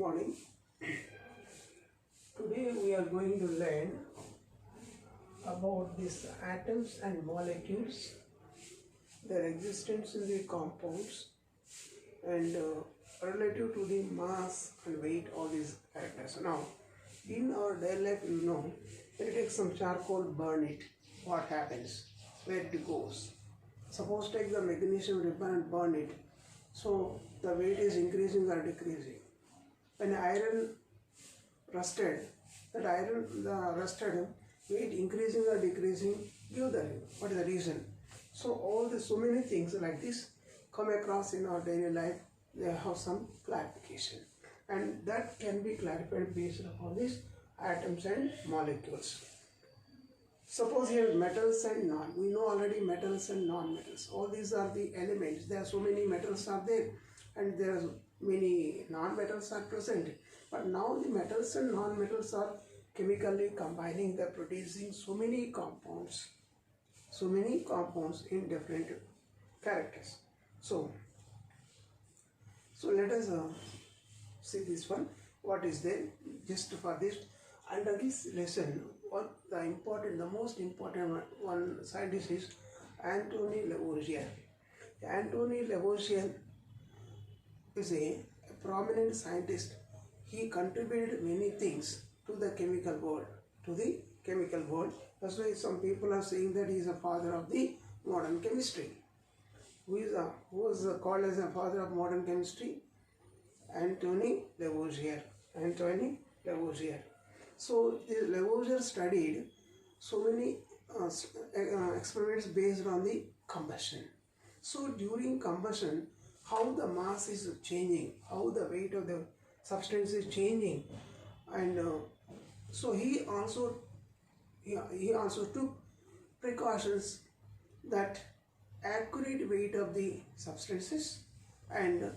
morning. Today we are going to learn about these atoms and molecules, their existence in the compounds, and relative to the mass and weight of these characters. Now, in our daily life, when you take some charcoal, burn it, what happens? Where it goes? Suppose take the magnesium ribbon and burn it. So the weight is increasing or decreasing. When iron rusted, the rusted weight increasing or decreasing, give the reason. What is the reason? So so many things like this come across in our daily life. They have some clarification, and that can be clarified based upon these atoms and molecules. Suppose here metals and non. We know already metals and non-metals. All these are the elements. There are so many metals are there, and there are many non-metals are present. But now the metals and non-metals are chemically combining. They are producing so many compounds in different characters. So let us see this one. What is there? Just for this, under this lesson, the most important one scientist is Antoine Lavoisier. Antoine Lavoisier is a prominent scientist. He contributed many things to the chemical world. That's why some people are saying that he is a father of the modern chemistry. Who was called as a father of modern chemistry? Antoine Lavoisier. So Lavoisier studied so many experiments based on the combustion. So during combustion, how the mass is changing, how the weight of the substance is changing, and so he also took precautions that accurate weight of the substances and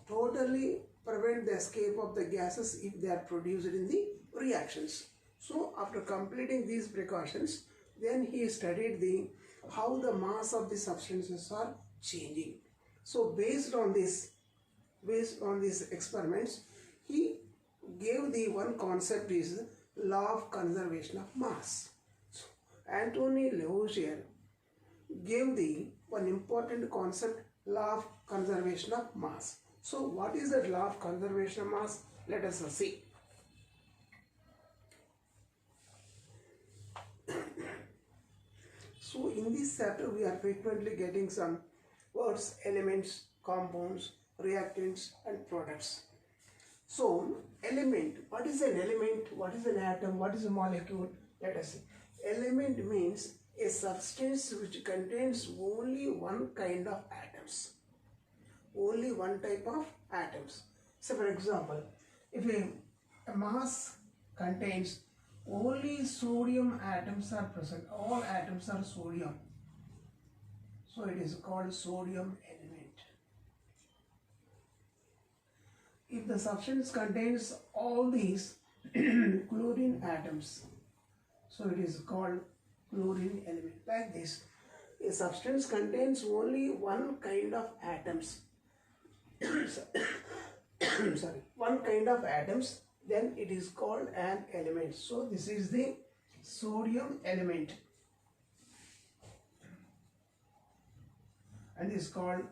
totally prevent the escape of the gases if they are produced in the reactions. So after completing these precautions, then he studied how the mass of the substances are changing. So based on these experiments, he gave the one concept is law of conservation of mass. So Antoine Lavoisier gave the one important concept, law of conservation of mass. So what is the law of conservation of mass? Let us see. So in this chapter we are frequently getting some words, elements, compounds, reactants and products. So element, what is an element? What is an atom? What is a molecule? Let us see. Element means a substance which contains only one kind of atoms. Only one type of atoms. So for example, if a mass contains only sodium atoms are present, all atoms are sodium, so it is called sodium element. If the substance contains all these chlorine atoms, so it is called chlorine element. Like this, a substance contains only one kind of atoms one kind of atoms, then it is called an element. So this is the sodium element and is called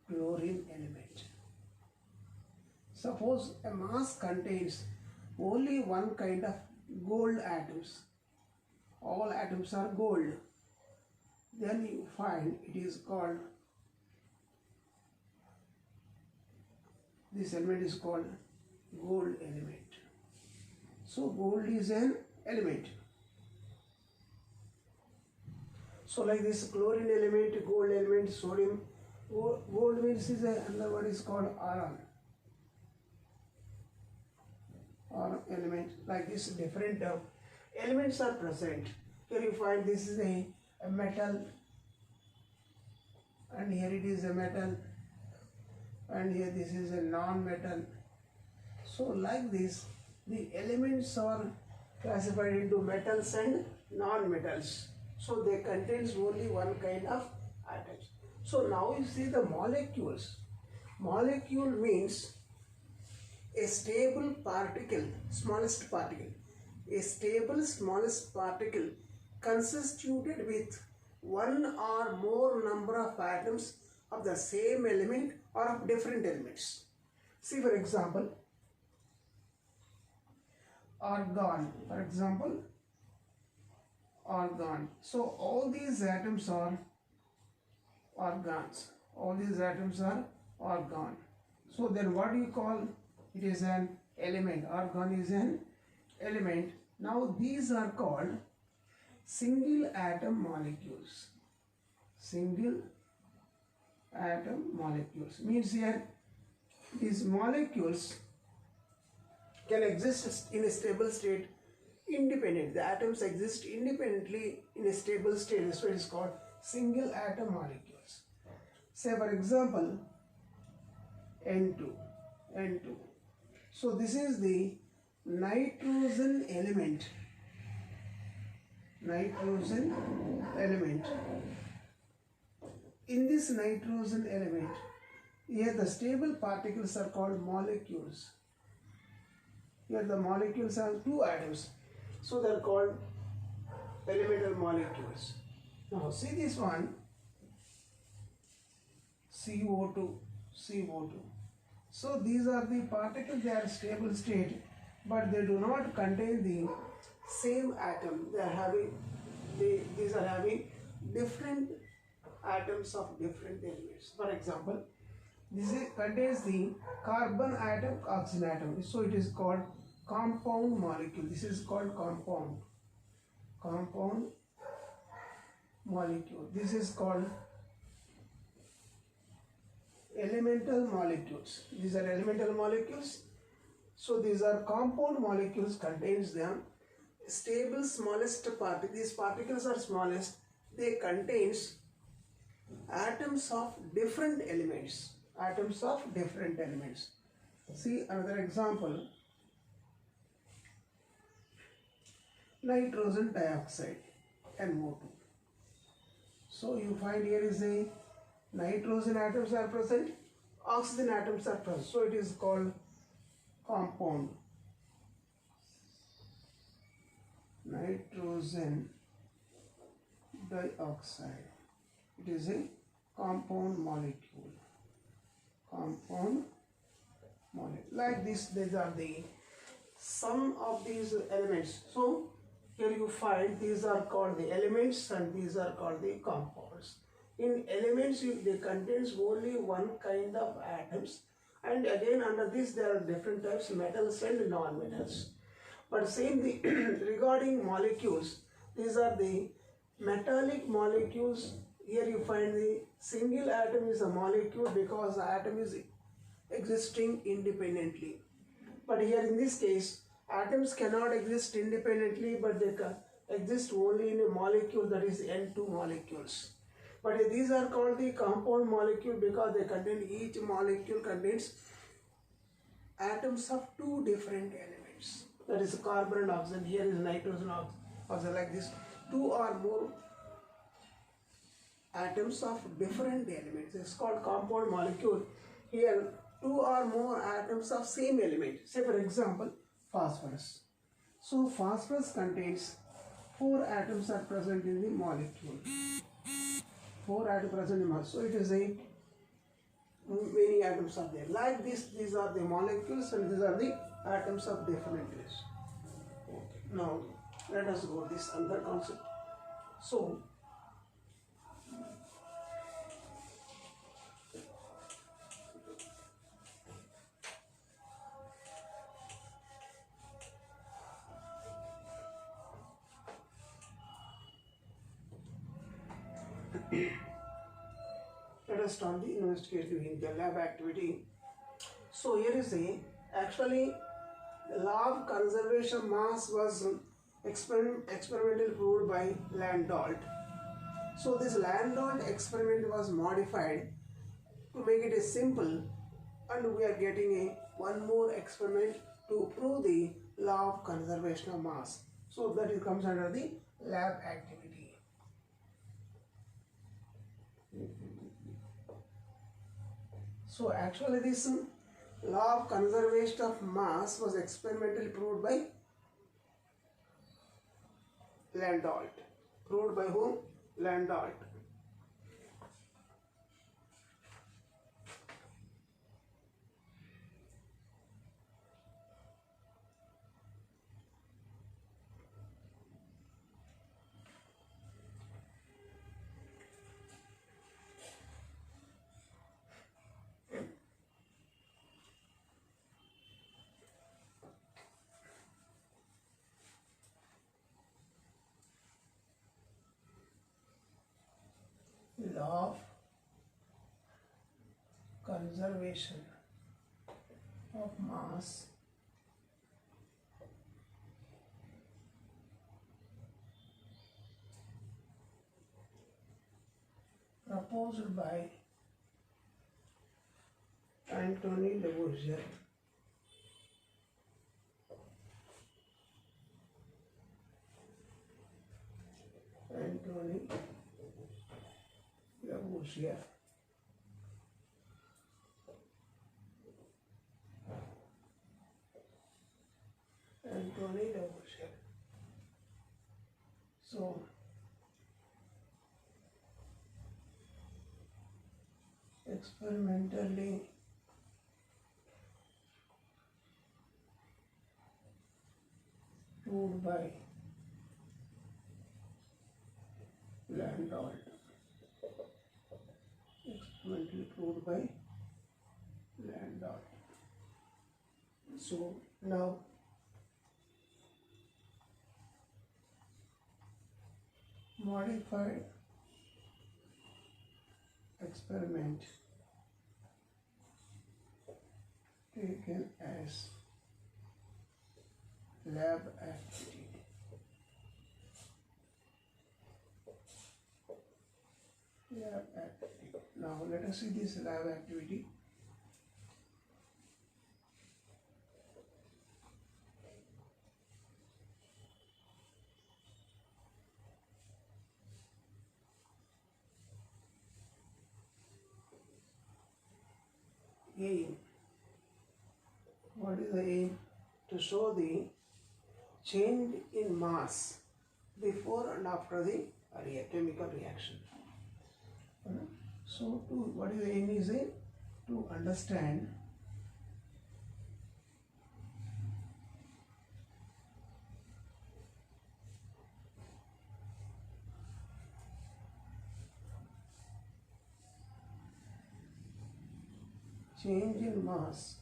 chlorine element. Suppose a mass contains only one kind of gold atoms, all atoms are gold, then you find it is called, this element is called gold element. So gold is an element. So like this, chlorine element, gold element, sodium. Gold means another word is called iron. Or element. Like this, different elements are present. Here you find this is a metal, and here it is a metal, and here this is a non-metal. So like this, the elements are classified into metals and non-metals. So they contains only one kind of atoms. So now you see the molecules. Molecule means a stable particle, smallest particle. A stable smallest particle constituted with one or more number of atoms of the same element or of different elements. See, for example, argon. For example, argon. So all these atoms are argons. All these atoms are argon. So then what do you call? It is an element. Argon is an element. Now these are called single atom molecules. Single atom molecules means here these molecules can exist in a stable state independent. The atoms exist independently in a stable state. This is what is called single atom molecules. Say for example N2. So this is the nitrogen element. In this nitrogen element, here the stable particles are called molecules. Here the molecules have two atoms, so they are called elemental molecules. Now see this one, CO2. So these are the particles, they are stable state, but they do not contain the same atom. These are having different atoms of different elements. For example, this contains the carbon atom, oxygen atom. So it is called compound molecule. This is called compound molecule. This is called elemental molecules. These are elemental molecules. So these are compound molecules, contains them stable smallest particle. These particles are smallest. They contains atoms of different elements. See another example, nitrogen dioxide, NO2. So you find here is a nitrogen atoms are present, oxygen atoms are present. So it is called compound. Nitrogen dioxide. It is a compound molecule. Like this, these are the sum of these elements. So here you find these are called the elements and these are called the compounds. In elements, they contains only one kind of atoms, and again under this there are different types, metals and non-metals. But same the regarding molecules, these are the metallic molecules. Here you find the single atom is a molecule because the atom is existing independently. But here in this case, atoms cannot exist independently, but they can exist only in a molecule, that is N2 molecules. But these are called the compound molecule because they contain, each molecule contains atoms of two different elements. That is carbon and oxygen. Here is nitrogen oxygen, like this. Two or more atoms of different elements. It's called compound molecule. Here, two or more atoms of same element. Say for example, phosphorus. So phosphorus contains 4 atoms are present in the molecule. 4 atoms present in the molecule. So it is a many atoms are there. Like this, these are the molecules and these are the atoms of different layers. Okay. Now let us go this other concept. So let us start the investigative the lab activity. So here is actually the law of conservation of mass was experimentally proved by Landolt. So this Landolt experiment was modified to make it a simple, and we are getting one more experiment to prove the law of conservation of mass. So that it comes under the lab activity. So actually this law of conservation of mass was experimentally proved by Landolt. Proved by whom? Landolt. Law of conservation of mass proposed by Anthony Lavoisier. Anthony Lavoisier. Anthony Lavoisier. So experimentally proved by Landolt. Experimentally proved by Landolt. So now modified experiment taken as lab activity. Lab activity. Now let us see this lab activity. Aim. What is the aim? To show the change in mass before and after the chemical reaction. So what is the aim is to understand change in mass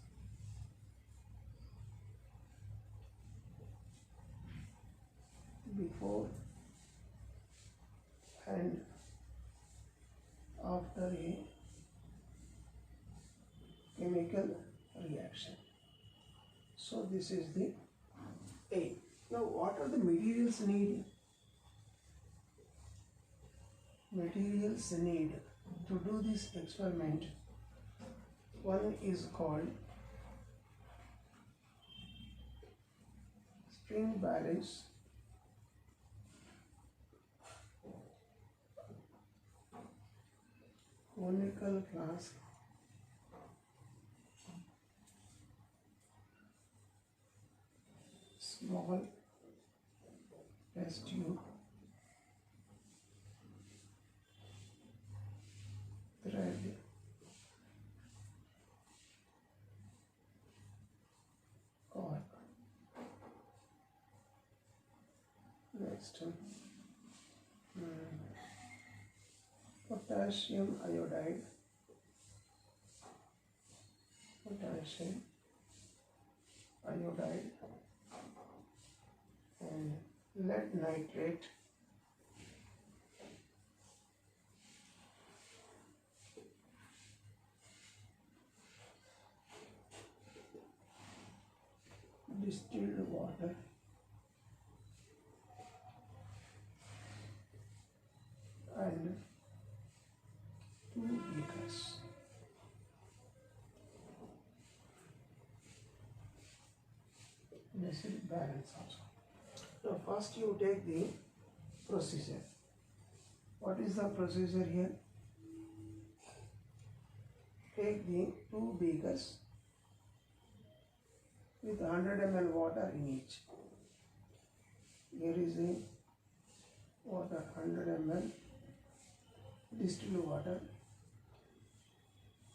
before and after a chemical reaction. So this is the aim. Now what are the materials needed? Materials needed to do this experiment. One is called spring balance conical flask small test tube thread cork. Next potassium iodide, potassium iodide and lead nitrate, distilled water and 2 liters. This is balance also. Now first you take the procedure. What is the procedure here? take the two beakers with 100 ml water in each. Here is the water, 100 ml distilled water.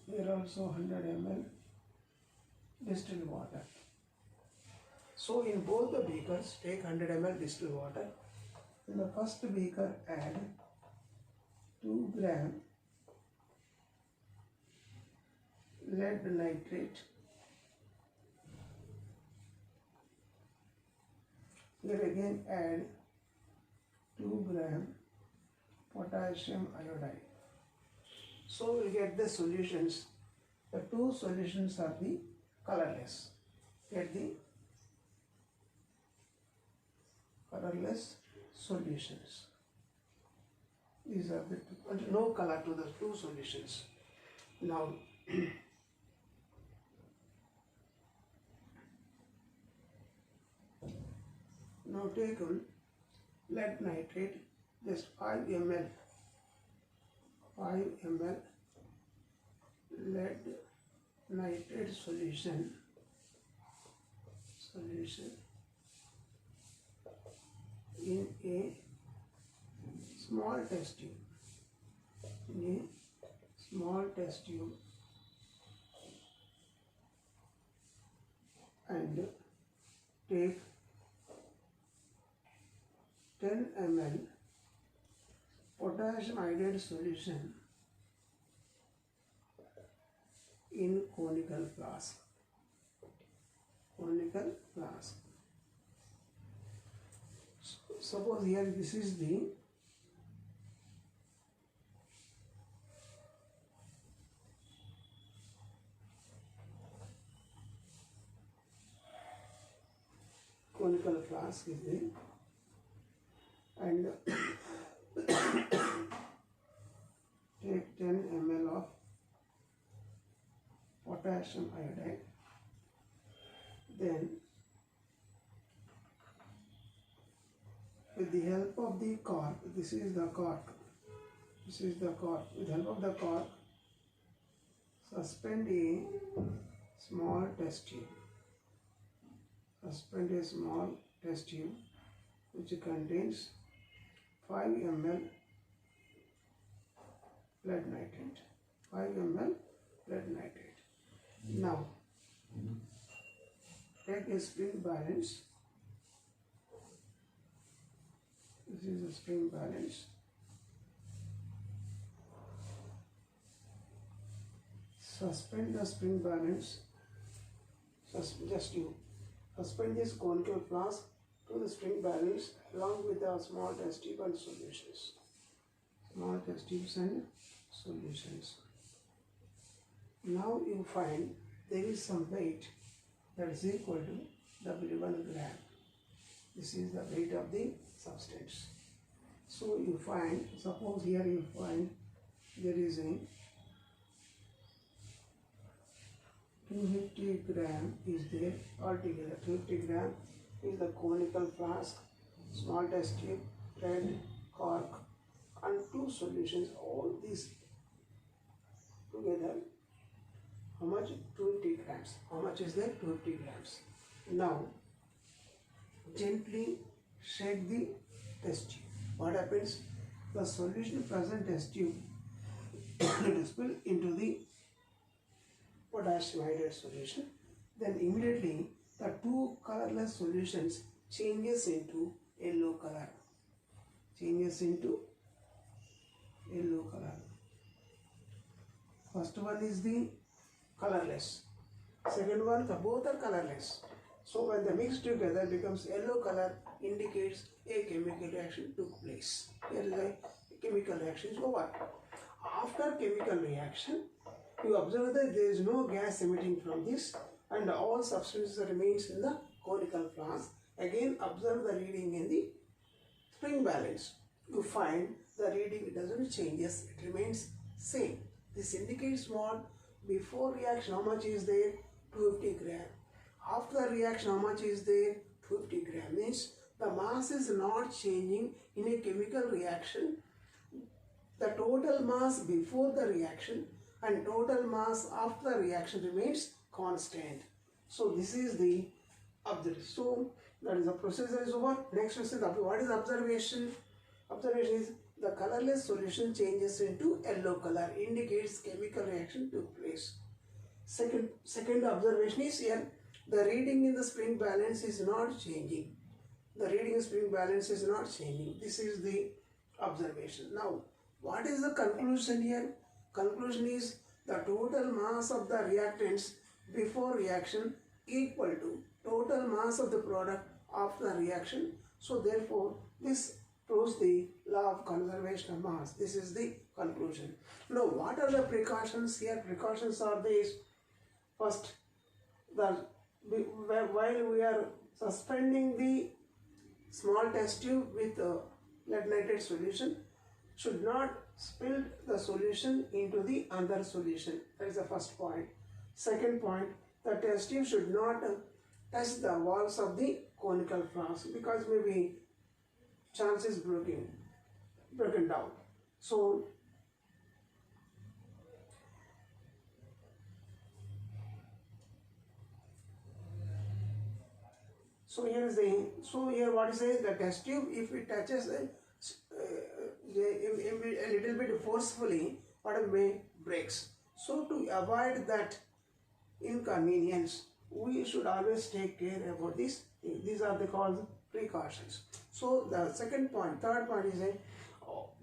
Here also 100 ml distilled water. So in both the beakers, take 100 ml distilled water. In the first beaker, add 2 gram lead nitrate. Here again add 2 gram potassium iodide. So we get the solutions. The two solutions are the colorless. Get the colorless solutions. These are the two, no color to the two solutions. Now now take lead nitrate, just 5 ml lead nitrate solution in a small test tube. And take 10 ml potassium iodide solution in conical flask. Suppose here this is the conical flask is there, and take 10 ml of potassium iodide. Then with the help of the cork, this is the cork, with the help of the cork, suspend a small test tube. Which contains 5 ml lead nitrate. Now take a spring balance. This is a spring balance. Suspend the spring balance. Suspend this conical flask to the spring balance along with the small test tube and solutions. Now you find there is some weight that is equal to W1 gram. This is the weight of the substance. So you find, suppose here you find there is a 250 gram is there altogether. 250 gram is the conical flask, small test tube, lead, cork, and two solutions. All these together, how much? 250 grams. How much is there? 250 grams. Now, gently shake the test tube. What happens? The solution present test tube will spill into the potassium iodide solution. Then immediately the two colorless solutions changes into yellow color. First one is the colorless. Second one, the both are colorless. So when they mix together becomes yellow color, indicates a chemical reaction took place. Here is a chemical reaction is over. After chemical reaction, you observe that there is no gas emitting from this and all substances remains in the conical flask. Again observe the reading in the spring balance. You find the reading doesn't changes, it remains same. This indicates what? Before reaction how much is there? 250 gram. After the reaction how much is there? 250 gram. Means the mass is not changing in a chemical reaction. The total mass before the reaction and total mass after the reaction remains constant. So this is the observation. So that is the procedure is over. Next is what is observation? Observation is the colorless solution changes into yellow color, indicates chemical reaction took place. Second observation is here, the reading in the spring balance is not changing. The reading in spring balance is not changing. This is the observation. Now, what is the conclusion here? Conclusion is the total mass of the reactants before reaction equal to total mass of the product after the reaction. So therefore, this proves the law of conservation of mass. This is the conclusion. Now, what are the precautions here? Precautions are these. First, while we are suspending the small test tube with lead nitrate solution, should not spill the solution into the other solution. That is the first point. Second point, the test tube should not touch the walls of the conical flask, because maybe chance is broken down. So here what it says, the test tube, if it touches a little bit forcefully, what may breaks. So to avoid that inconvenience, we should always take care about this. These are the called precautions. So the third point is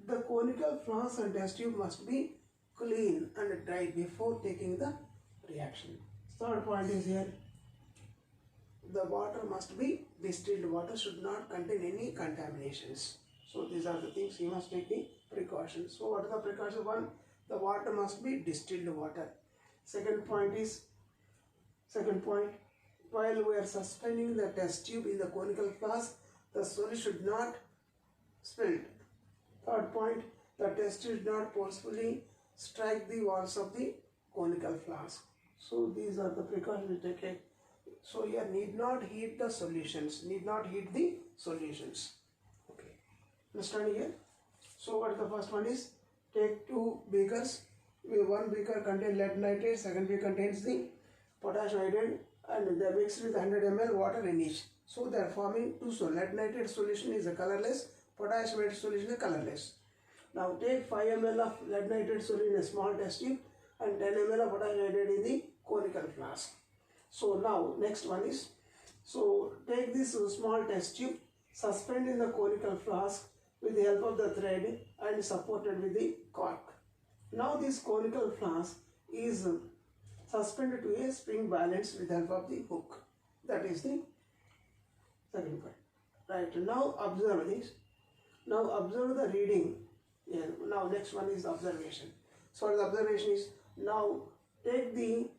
the conical flask and test tube must be clean and dry before taking the reaction. Third point is here, the water must be distilled water, should not contain any contaminations. So these are the things you must take the precautions. So what are the precautions? One, the water must be distilled water. Second point, while we are suspending the test tube in the conical flask, the solution should not spill. Third point, the test tube should not forcefully strike the walls of the conical flask. So these are the precautions we take. So here, need not heat the solutions. Okay, understand here? So what the first one is, take two beakers. One beaker contains lead nitrate, second beaker contains the potassium iodide, and they are mixed with 100 ml water in each. So they are forming two. So lead nitrate solution is a colorless, potassium iodide solution is colorless. Now take 5 ml of lead nitrate solution in a small test tube and 10 ml of potassium iodide in the conical flask. So now next one is, so take this small test tube, suspend in the conical flask with the help of the thread and supported with the cork. Now this conical flask is suspended to a spring balance with the help of the hook. That is the second point. Right, now observe this. Now observe the reading. Yeah, now next one is the observation. So the observation is, now take the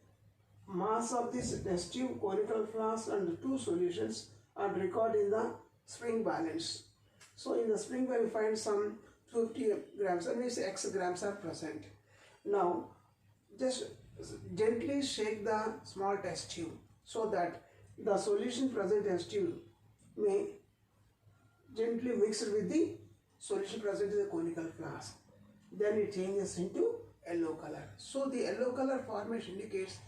mass of this test tube, conical flask and two solutions and record in the spring balance. So in the spring balance we find some 50 grams, that means X grams are present. Now just gently shake the small test tube so that the solution present in test tube may gently mix with the solution present in the conical flask. Then it changes into yellow color. So the yellow color formation indicates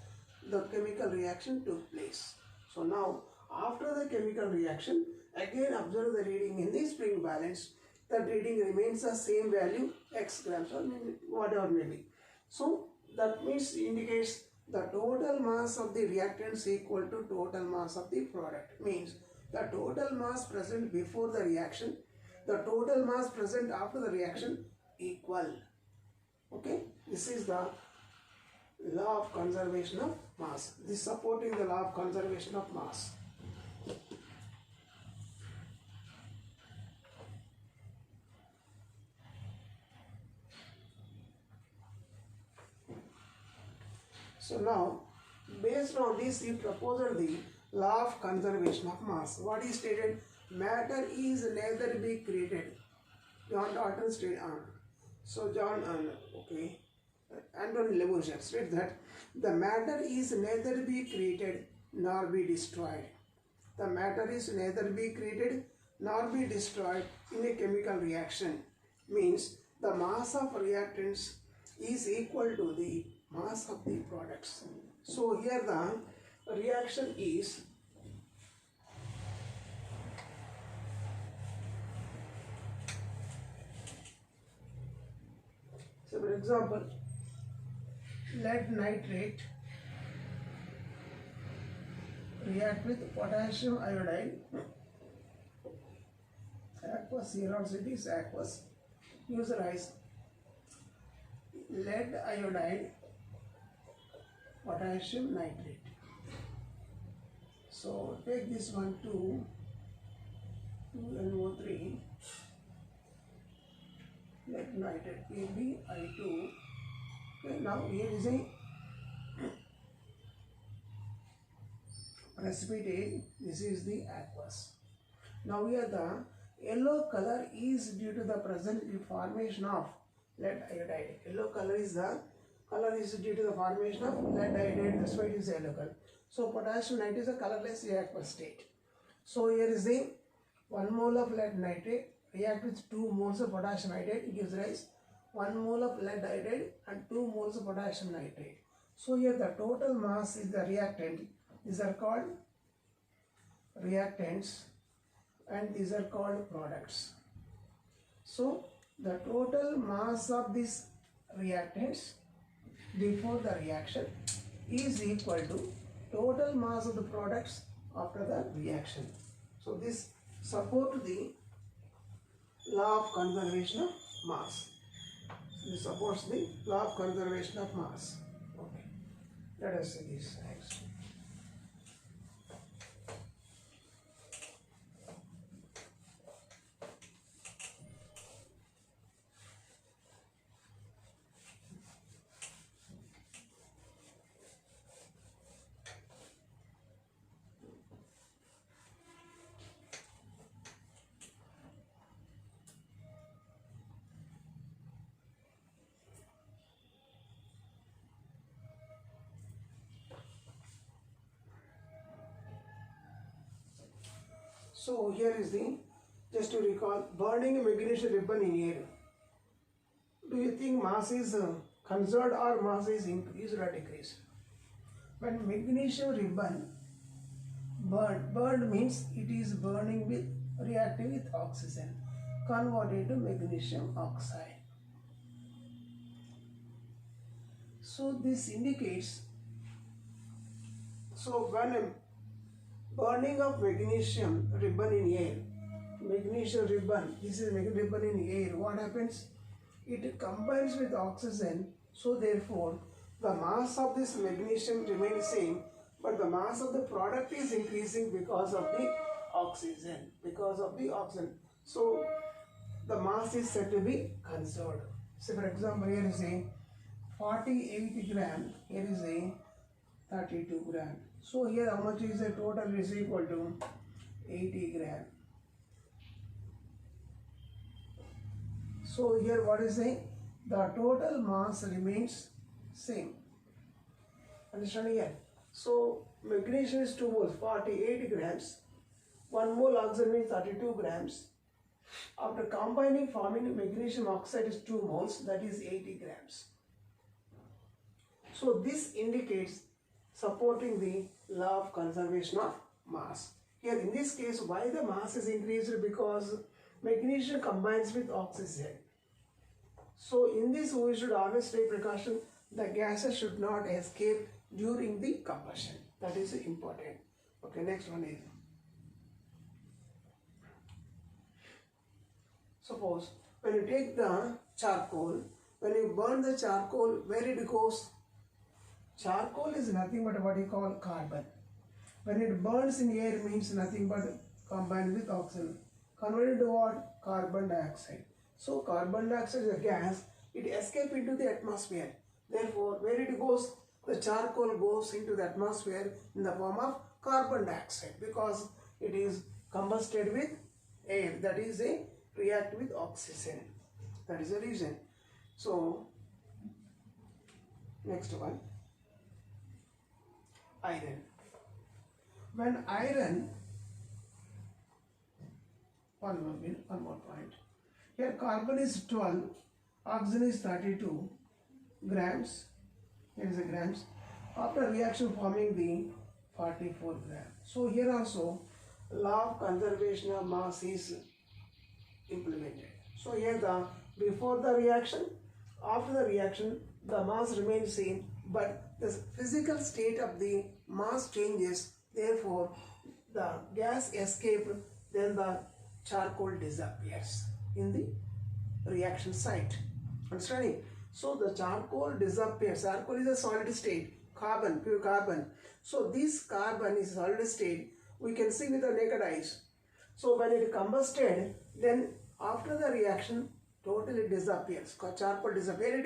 the chemical reaction took place. So now after the chemical reaction, again observe the reading in the spring balance. That reading remains the same value, X grams or maybe whatever may be. So that means indicates the total mass of the reactants equal to total mass of the product. Means the total mass present before the reaction, the total mass present after the reaction equal. Okay, this is the law of conservation of mass. This supporting the law of conservation of mass. So now, based on this, he proposed the law of conservation of mass. What he stated, matter is neither be created. John Dalton stated, Antoine Lavoisier stated that the matter is neither be created nor be destroyed. The matter is neither be created nor be destroyed in a chemical reaction. Means the mass of reactants is equal to the mass of the products. So here the reaction is so for example, lead nitrate react with potassium iodide, aqueous, here also it is aqueous, usualize lead iodide, potassium nitrate. So take this one 2NO3, lead nitrate PbI2. Okay, now here is a precipitate, this is the aqueous. Now here the yellow color is due to the present formation of lead iodide. Yellow color is due to the formation of lead iodide, that's why it is yellow color. So potassium nitrate is a colorless aqueous state. So here is the 1 mole of lead nitrate react with 2 moles of potassium iodide, gives rise 1 mole of lead iodide and 2 moles of potassium nitrate. So here the total mass is the reactant. These are called reactants and these are called products. So the total mass of these reactants before the reaction is equal to total mass of the products after the reaction. So this supports the law of conservation of mass. This supports the law of conservation of mass. Okay. Let us see this next. So here is the, just to recall, burning a magnesium ribbon in air. Do you think mass is conserved or mass is increased or decreased? When magnesium ribbon burned means it is burning with reacting with oxygen, converted to magnesium oxide. So this indicates, so when a burning of magnesium ribbon in air, magnesium ribbon, this is magnesium ribbon in air, what happens? It combines with oxygen, so therefore the mass of this magnesium remains same, but the mass of the product is increasing because of the oxygen, So the mass is said to be conserved. So for example, here is a 48 gram, here is a 32 gram. So here how much is the total is equal to 80 gram. So here what is saying? The total mass remains same. Understand here? So magnesium is 2 moles, 48 grams. 1 mole oxygen means 32 grams. After combining, forming magnesium oxide is 2 moles, that is 80 grams. So this indicates supporting the law of conservation of mass. Here in this case, why the mass is increased? Because magnesium combines with oxygen. So in this we should always take precaution, the gases should not escape during the combustion. That is important. Okay, next one is, suppose when you take the charcoal, when you burn the charcoal, where it goes? Charcoal is nothing but what you call carbon. When it burns in air, means nothing but combined with oxygen. Converted to what? Carbon dioxide. So carbon dioxide is a gas, it escapes into the atmosphere. Therefore, where it goes? The charcoal goes into the atmosphere in the form of carbon dioxide because it is combusted with air, that is a react with oxygen. That is the reason. So, next one. Iron. When iron, one more point. Here carbon is 12, oxygen is 32 grams. Here is the grams. After reaction forming the 44 gram. So here also law of conservation of mass is implemented. So here the before the reaction, after the reaction, the mass remains same, but the physical state of the mass changes. Therefore, the gas escaped, then the charcoal disappears in the reaction site. Understanding? So the charcoal disappears. Charcoal is a solid state, carbon, pure carbon. So this carbon is solid state. We can see with the naked eyes. So when it combusted, then after the reaction, totally disappears. Charcoal disappears.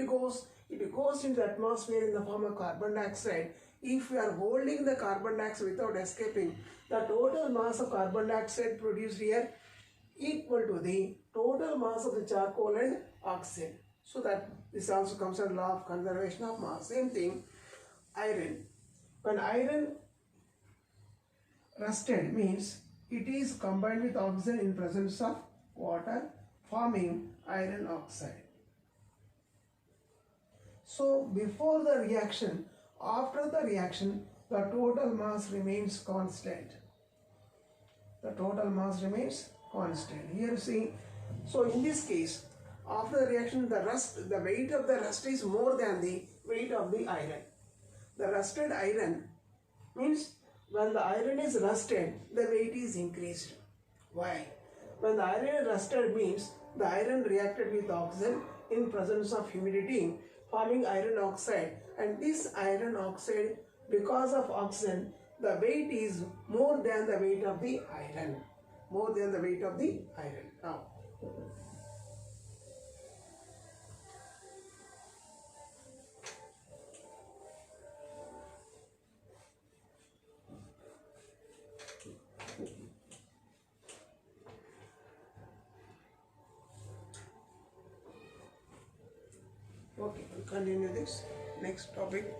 It goes into the atmosphere in the form of carbon dioxide. If we are holding the carbon dioxide without escaping, the total mass of carbon dioxide produced here equal to the total mass of the charcoal and oxygen. So that this also comes under law of conservation of mass. Same thing, iron. When iron rusted means it is combined with oxygen in presence of water, forming iron oxide. So before the reaction, after the reaction, the total mass remains constant. The total mass remains constant. Here you see, so in this case, after the reaction, the weight of the rust is more than the weight of the iron. The rusted iron means when the iron is rusted, the weight is increased. Why? When the iron is rusted means the iron reacted with oxygen in presence of humidity, forming iron oxide, and this iron oxide, because of oxygen, the weight is more than the weight of the iron. More than the weight of the iron. Now, okay, we'll continue this next topic.